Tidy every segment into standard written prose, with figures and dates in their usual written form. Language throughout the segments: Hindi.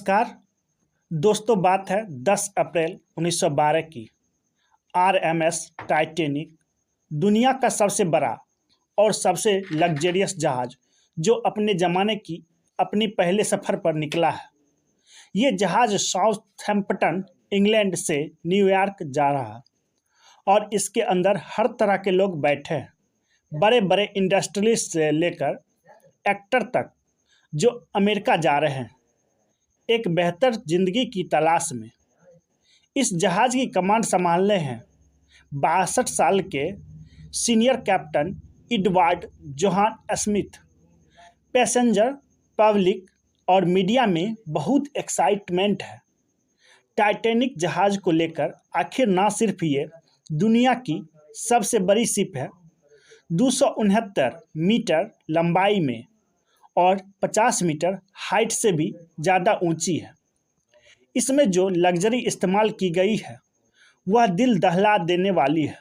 नमस्कार दोस्तों, बात है 10 अप्रैल 1912 की। आरएमएस टाइटैनिक दुनिया का सबसे बड़ा और सबसे लग्जरियस जहाज जो अपने ज़माने की अपनी पहले सफ़र पर निकला है। ये जहाज साउथहैम्पटन इंग्लैंड से न्यूयॉर्क जा रहा है और इसके अंदर हर तरह के लोग बैठे हैं, बड़े बड़े इंडस्ट्रियलिस्ट से लेकर एक्टर तक जो अमेरिका जा रहे हैं एक बेहतर ज़िंदगी की तलाश में। इस जहाज़ की कमांड संभालने हैं 62 साल के senior captain Edward Johan Smith. Passenger, public और मीडिया में बहुत एक्साइटमेंट है टाइटैनिक जहाज़ को लेकर। आखिर ना सिर्फ ये दुनिया की सबसे बड़ी शिप है, 269 मीटर लंबाई में और 50 मीटर हाइट से भी ज़्यादा ऊंची है। इसमें जो लग्जरी इस्तेमाल की गई है वह दिल दहला देने वाली है।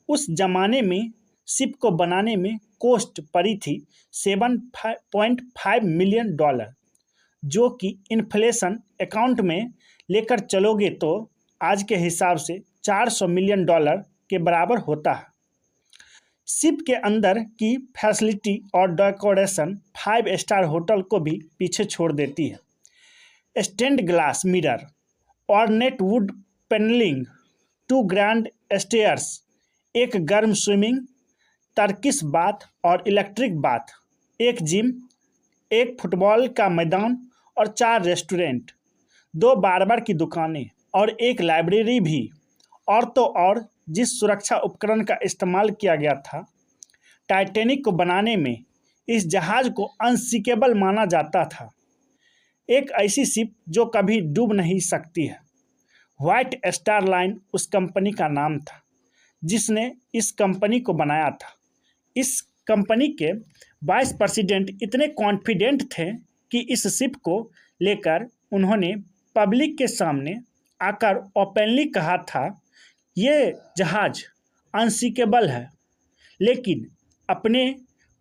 उस ज़माने में शिप को बनाने में कॉस्ट पड़ी थी $7.5 मिलियन, जो कि इन्फ्लेशन अकाउंट में लेकर चलोगे तो आज के हिसाब से $400 मिलियन के बराबर होता है। शिप के अंदर की फैसिलिटी और डेकोरेशन 5 स्टार होटल को भी पीछे छोड़ देती है। Stained glass mirror, ornate wood panelling, 2 grand stairs, एक गर्म स्विमिंग, टर्किश बाथ और इलेक्ट्रिक बाथ, एक जिम, एक फुटबॉल का मैदान और 4 रेस्टोरेंट, 2 बार्बर की दुकानें और एक लाइब्रेरी भी। और तो और जिस सुरक्षा उपकरण का इस्तेमाल किया गया था टाइटैनिक को बनाने में, इस जहाज़ को अनसिंकेबल माना जाता था। एक ऐसी शिप जो कभी डूब नहीं सकती है। व्हाइट स्टार लाइन उस कंपनी का नाम था जिसने इस कंपनी को बनाया था। इस कंपनी के वाइस प्रेसिडेंट इतने कॉन्फिडेंट थे कि इस शिप को लेकर उन्होंने पब्लिक के सामने आकर ओपनली कहा था ये जहाज़ अनसिंकेबल है। लेकिन अपने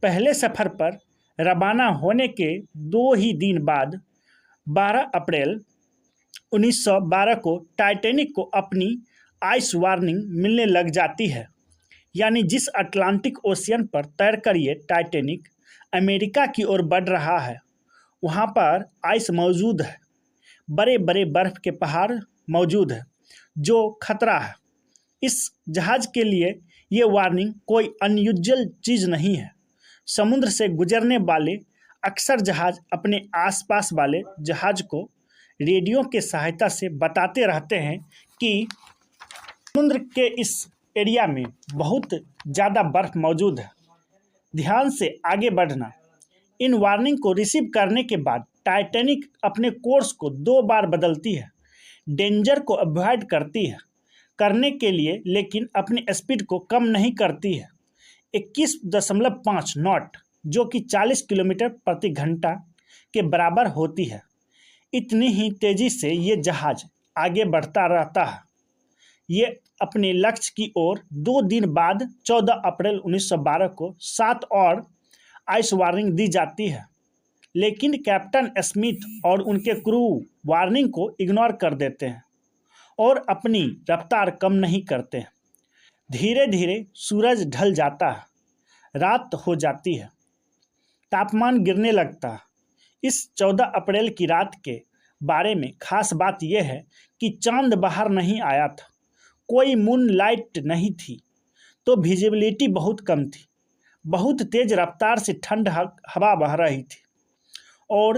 पहले सफ़र पर रवाना होने के 2 ही दिन बाद 12 अप्रैल 1912 को टाइटैनिक को अपनी आइस वार्निंग मिलने लग जाती है। यानी जिस अटलांटिक ओशियन पर तैरकर ये टाइटैनिक अमेरिका की ओर बढ़ रहा है वहाँ पर आइस मौजूद है, बड़े बड़े बर्फ़ के पहाड़ मौजूद है जो खतरा है। इस जहाज़ के लिए ये वार्निंग कोई अनयूजुअल चीज़ नहीं है। समुद्र से गुजरने वाले अक्सर जहाज़ अपने आसपास वाले जहाज़ को रेडियो के सहायता से बताते रहते हैं कि समुद्र के इस एरिया में बहुत ज़्यादा बर्फ़ मौजूद है, ध्यान से आगे बढ़ना। इन वार्निंग को रिसीव करने के बाद टाइटैनिक अपने कोर्स को 2 बार बदलती है, डेंजर को अवॉइड करने के लिए, लेकिन अपनी स्पीड को कम नहीं करती है। 21.5 नॉट जो कि 40 किलोमीटर प्रति घंटा के बराबर होती है। इतनी ही तेज़ी से ये जहाज़ आगे बढ़ता रहता है। ये अपने लक्ष्य की ओर 2 दिन बाद 14 अप्रैल 1912 को 7 और आइस वार्निंग दी जाती है। लेकिन कैप्टन स्मिथ और उनके क्रू वार्निंग को इग्नोर कर देते हैं और अपनी रफ्तार कम नहीं करते। धीरे धीरे सूरज ढल जाता है, रात हो जाती है, तापमान गिरने लगता है। इस 14 अप्रैल की रात के बारे में खास बात यह है कि चांद बाहर नहीं आया था, कोई मून लाइट नहीं थी, तो विजिबिलिटी बहुत कम थी। बहुत तेज़ रफ्तार से ठंड हवा बह रही थी और